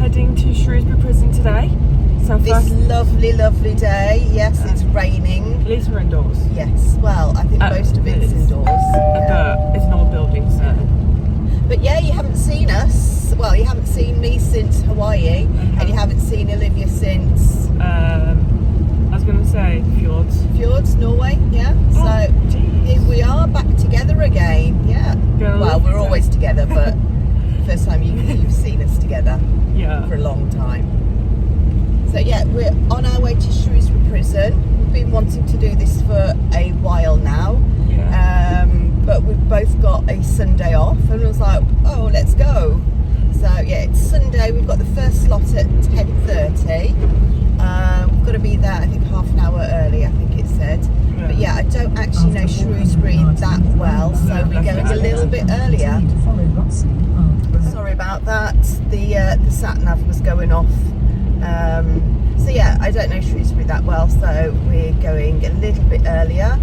heading to Shrewsbury Prison today. So This lovely day. Yes, it's raining. At least we're indoors. Yes, well, I think most of it's indoors. But it's an old building, so. But yeah, you haven't seen us. Well, you haven't seen me since Hawaii, and you haven't seen Olivia since. I was going to say Fjords, Norway. Yeah. So here we are, back together again. Yeah. Well, we're always together, but first time you've seen us together. Yeah. For a long time. So yeah, we're on our way to Shrewsbury Prison. We've been wanting to do this for a while now. Yeah. But we've both got a Sunday off, and I was like, oh, let's go. So yeah, it's Sunday. We've got the first slot at 10:30. We've got to be there, I think, half an hour early, I think it said. Yeah. But yeah, I don't actually know Shrewsbury that well, so we're going a little bit earlier. Sorry about that. The sat nav was going off. So yeah, I don't know Shrewsbury that well, so we're going a little bit earlier.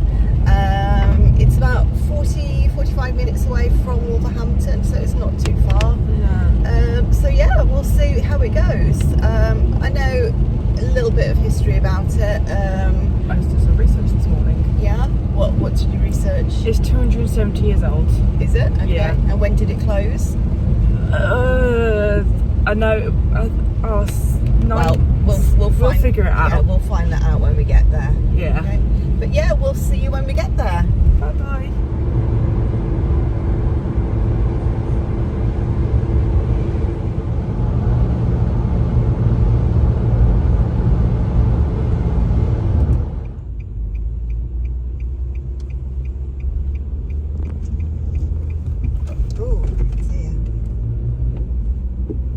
It's about 45 minutes away from Wolverhampton, so it's not too far. Yeah. So yeah, we'll see how it goes. I know a little bit of history about it. I just did some research this morning. Yeah? What did you research? It's 270 years old. Is it? Okay. Yeah. And when did it close? I know. Well, we'll figure it out. Yeah, we'll find that out when we get there. Yeah. Okay? But yeah, we'll see you when we get there. Bye bye.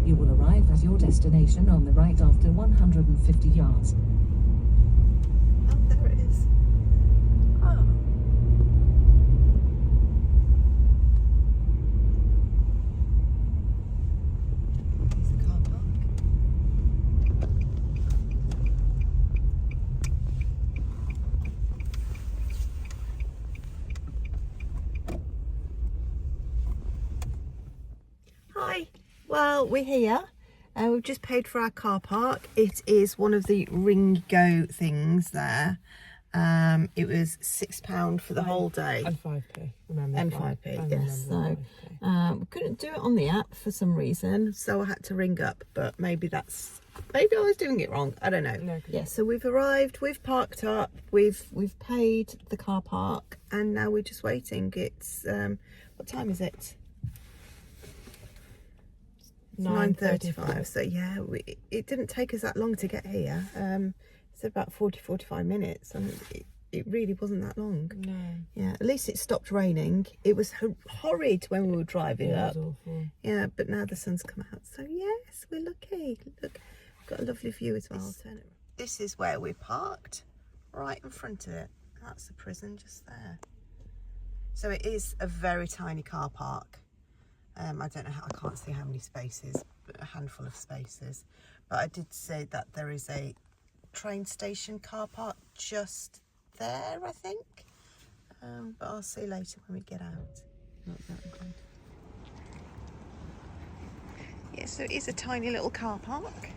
You will arrive at your destination on the right after 150 yards. Oh, there it is. Oh. There's the car park. Hi. Well, we're here. We've just paid for our car park. It is one of the Ringo things there. It was £6 for the whole day. And 5p, remember? And 5p, yes. So we couldn't do it on the app for some reason, so I had to ring up. But maybe I was doing it wrong. I don't know. No, yeah. So we've arrived. We've parked up. We've paid the car park, and now we're just waiting. It's what time is it? 9:35. So yeah, it didn't take us that long to get here. It's about 45 minutes, and it really wasn't that long. No. Yeah, at least it stopped raining. It was horrid when we were driving up. It was awful. Yeah, but now the sun's come out, so yes, we're lucky. Look, we've got a lovely view as well. This is where we parked, right in front of it. That's the prison just there. So it is a very tiny car park. I don't know how, I can't see how many spaces, but a handful of spaces. But I did say that there is a train station car park just there, I think. But I'll see later when we get out. Not that good. Yeah, so it is a tiny little car park,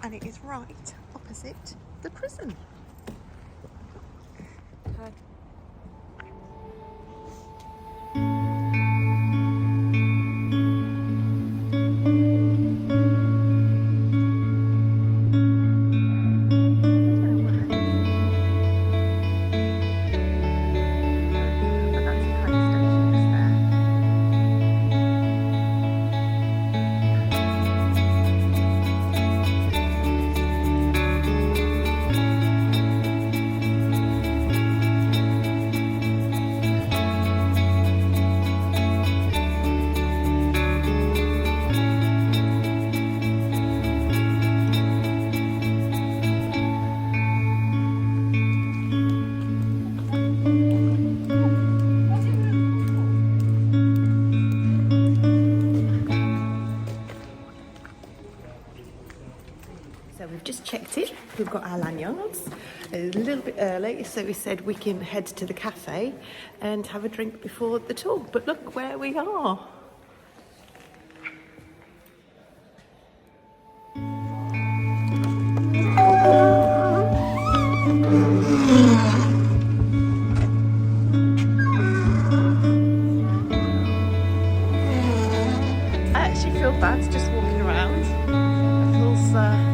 and it is right opposite the prison. Hi. just checked in. We've got our lanyards. A little bit early, so we said we can head to the cafe and have a drink before the tour. But look where we are. actually feel bad just walking around. It feels wrong.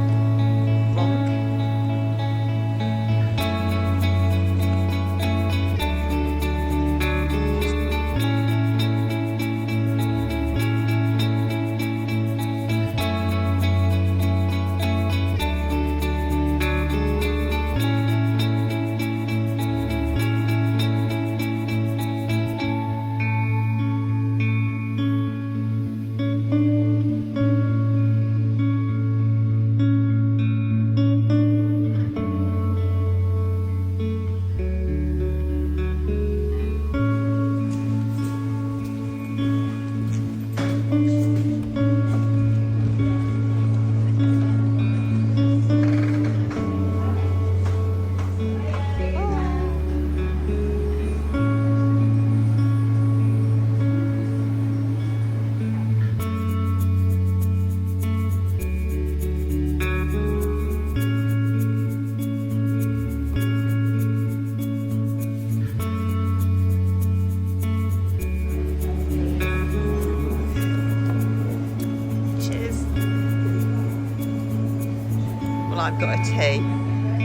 Well, I've got a tea.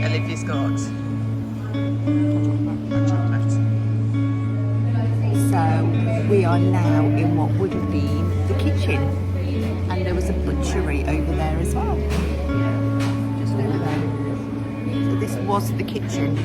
Olivia's got chocolate. So we are now in what would have been the kitchen, and there was a butchery over there as well. Just over there. So this was the kitchen.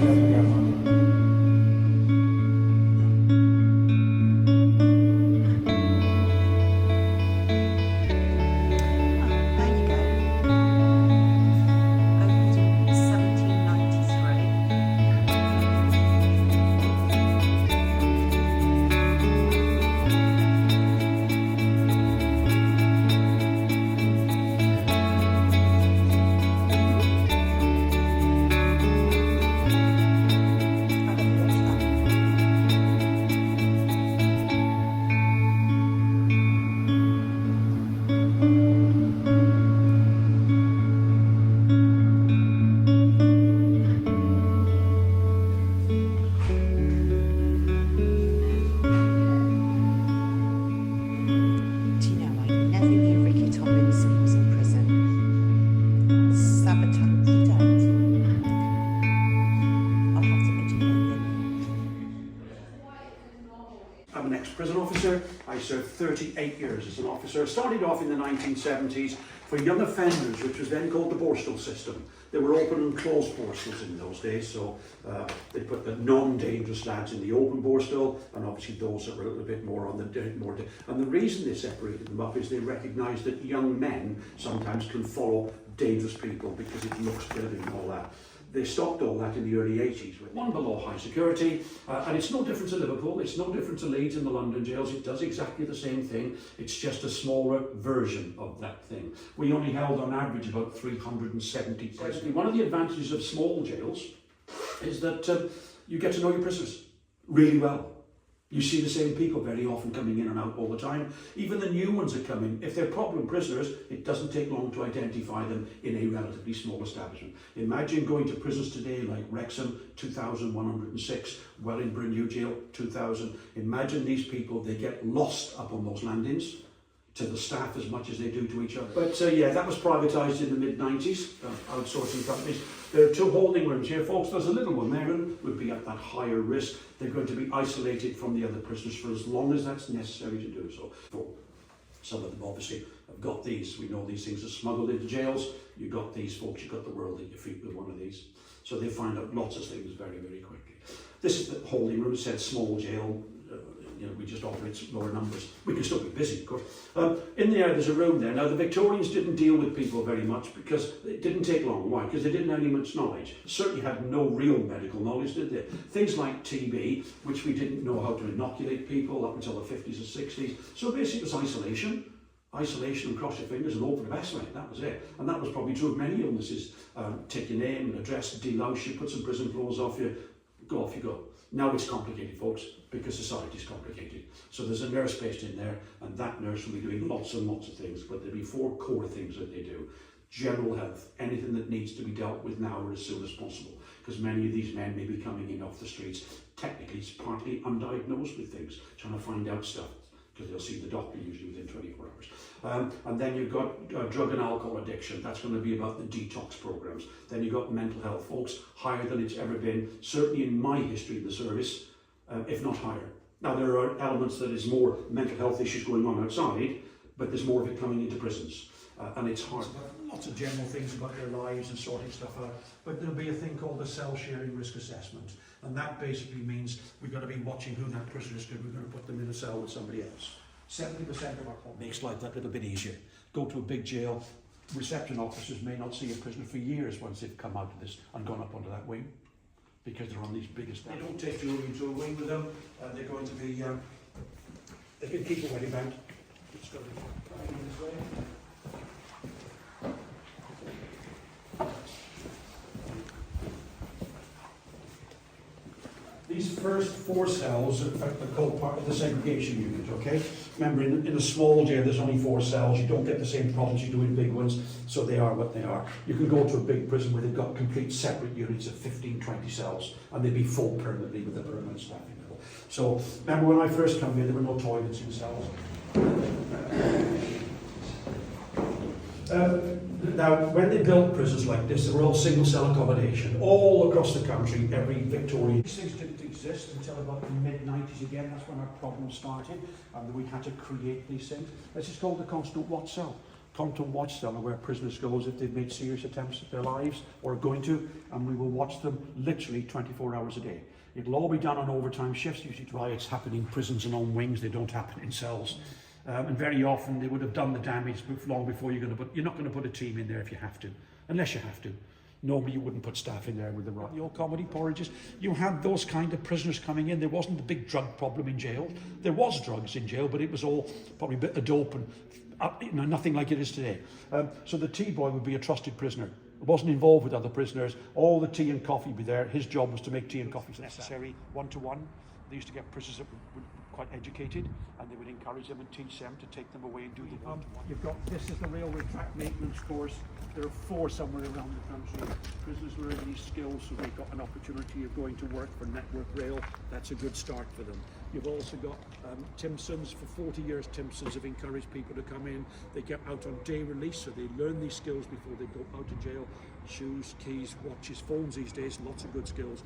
I'm an ex-prison officer. I served 38 years as an officer. I started off in the 1970s for young offenders, which was then called the Borstal system. There were open and closed Borstals in those days, so they put the non-dangerous lads in the open Borstal, and obviously those that were a little bit more on the and the reason they separated them up is they recognised that young men sometimes can follow dangerous people because it looks good and all that. They stopped all that in the early 80s with one below high security, and it's no different to Liverpool, it's no different to Leeds and the London jails. It does exactly the same thing, it's just a smaller version of that thing. We only held on average about 370 prisoners. One of the advantages of small jails is that you get to know your prisoners really well. You see the same people very often coming in and out all the time. Even the new ones that come in, if they're problem prisoners, it doesn't take long to identify them in a relatively small establishment. Imagine going to prisons today like Wrexham, 2,106, Wellingborough New Jail, 2,000. Imagine these people, they get lost up on those landings to the staff as much as they do to each other. But yeah, that was privatised in the mid-90s, outsourcing companies. There are two holding rooms here, folks. There's a little one there and would be at that higher risk. They're going to be isolated from the other prisoners for as long as that's necessary to do so. Some of them obviously have got these. We know these things are smuggled into jails. You've got these folks, you've got the world at your feet with one of these. So they find out lots of things very, very quickly. This is the holding room. It said small jail. You know, we just operate lower numbers. We can still be busy, of course. In there, there's a room there. Now, the Victorians didn't deal with people very much because it didn't take long. Why? Because they didn't have any much knowledge. Certainly had no real medical knowledge, did they? Things like TB, which we didn't know how to inoculate people up until the 50s or 60s. So basically, it was isolation. Isolation and cross your fingers and open a vest, mate. That was it. And that was probably true of many illnesses. Take your name and address, delouse you, put some prison clothes off you, go off you go. Now it's complicated, folks, because society is complicated. So there's a nurse based in there, and that nurse will be doing lots and lots of things, but there'll be 4 core things that they do. General health, anything that needs to be dealt with now or as soon as possible, because many of these men may be coming in off the streets. Technically, it's partly undiagnosed with things, trying to find out stuff, because they'll see the doctor usually within 24 hours. And then you've got drug and alcohol addiction. That's going to be about the detox programs. Then you've got mental health, folks, higher than it's ever been, certainly in my history of the service, if not higher. Now, there are elements that is more mental health issues going on outside, but there's more of it coming into prisons. And it's hard. Lots of general things about their lives and sorting stuff out. But there'll be a thing called the cell sharing risk assessment. And that basically means we've got to be watching who that prisoner is, because we're going to put them in a cell with somebody else. 70% of our population makes life that little bit easier. Go to a big jail, reception officers may not see a prisoner for years once they've come out of this and gone up onto that wing, because they're on these biggest. They don't take you into a wing with them. They're going to be, they can keep away bound. It's got to be driving this way. These first 4 cells are called part of the segregation unit, okay? Remember, in a small jail, there's only 4 cells. You don't get the same problems you do in big ones, so they are what they are. You can go to a big prison where they've got complete separate units of 15, 20 cells, and they'd be full permanently with the permanent staffing level. So, remember when I first came here, there were no toilets in cells. Now, when they built prisons like this, they were all single-cell accommodation, all across the country, every Victorian. These things didn't exist until about the mid-90s again. That's when our problem started, and we had to create these things. This is called the constant watch cell. Constant watch cell are where prisoners go if they've made serious attempts at their lives, or are going to, and we will watch them literally 24 hours a day. It'll all be done on overtime shifts. Usually riots happen in prisons and on wings, they don't happen in cells. And very often they would have done the damage long before you're not going to put a team in there if you have to, unless you have to. Normally you wouldn't put staff in there with the old comedy porridges. You had those kind of prisoners coming in. There wasn't a big drug problem in jail. There was drugs in jail, but it was all probably a bit of dope and nothing like it is today. So the tea boy would be a trusted prisoner. Wasn't involved with other prisoners. All the tea and coffee would be there. His job was to make tea and coffee necessary, one-to-one. They used to get prisoners that were quite educated, and they would encourage them and teach them to take them away and do the one-to-one. You've got, this is the railway track maintenance course. There are 4 somewhere around the country. Prisoners learn these skills, so they've got an opportunity of going to work for Network Rail. That's a good start for them. You've also got Timpsons. For 40 years, Timpsons have encouraged people to come in. They get out on day release, so they learn these skills before they go out of jail. Shoes, keys, watches, phones these days, lots of good skills.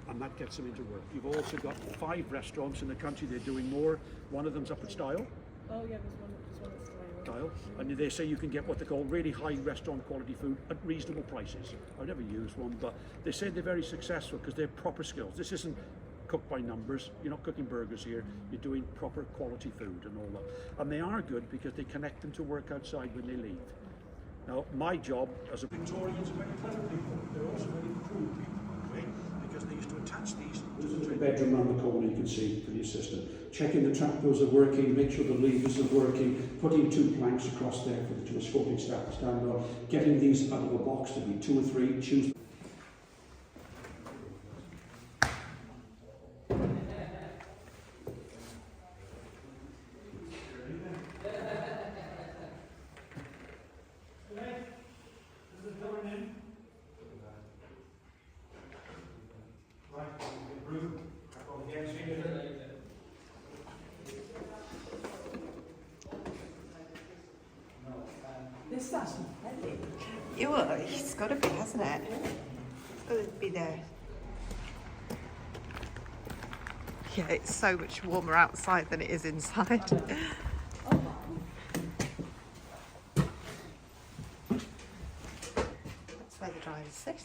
And that gets them into work. You've also got 5 restaurants in the country. They're doing more. One of them's up at Style. Oh yeah, there's one at Style. And they say you can get what they call really high restaurant quality food at reasonable prices. I've never used one, but they say they're very successful because they're proper skills. This isn't cooked by numbers. You're not cooking burgers here. You're doing proper quality food and all that. And they are good because they connect them to work outside when they leave. Now, my job as a Victorians are very clever people. They're also very cruel people, okay? Because they used to attach these to the bedroom around the corner, you can see, for the assistant. Checking the trapdoors are working, make sure the levers are working, putting 2 planks across there for the 2 escorting staff to stand on, getting these out of a box to be 2 or 3, choose. It's got to be, hasn't it? It's got to be there. Yeah, it's so much warmer outside than it is inside. That's where the drivers sit.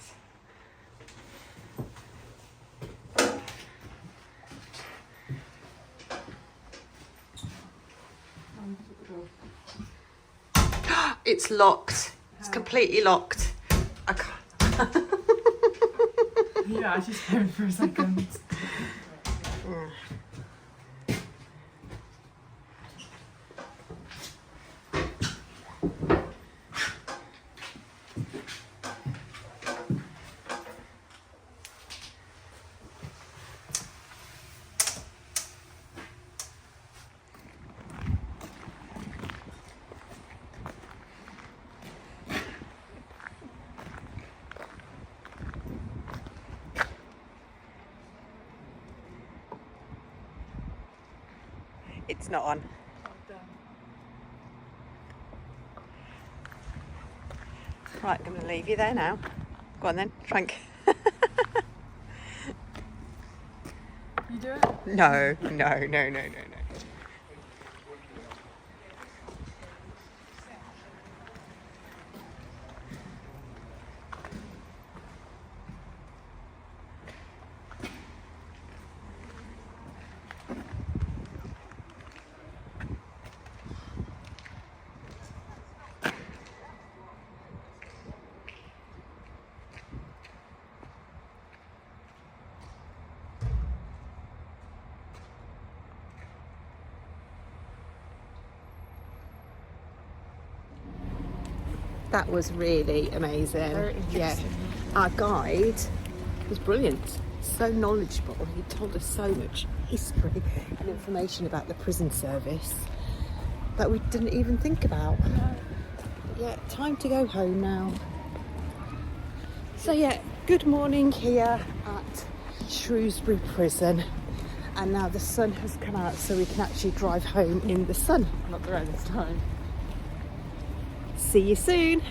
It's locked. It's completely locked. I can't. Yeah, I just heard for a second. It's not on. Right, I'm going to leave you there now. Go on then, Frank. You do it? No. That was really amazing. Very interesting. Our guide was brilliant, so knowledgeable. He told us so much history and information about the prison service that we didn't even think about. But yeah, time to go home now. So yeah, good morning here at Shrewsbury Prison. And now the sun has come out so we can actually drive home in the sun. Not the right this time. See you soon.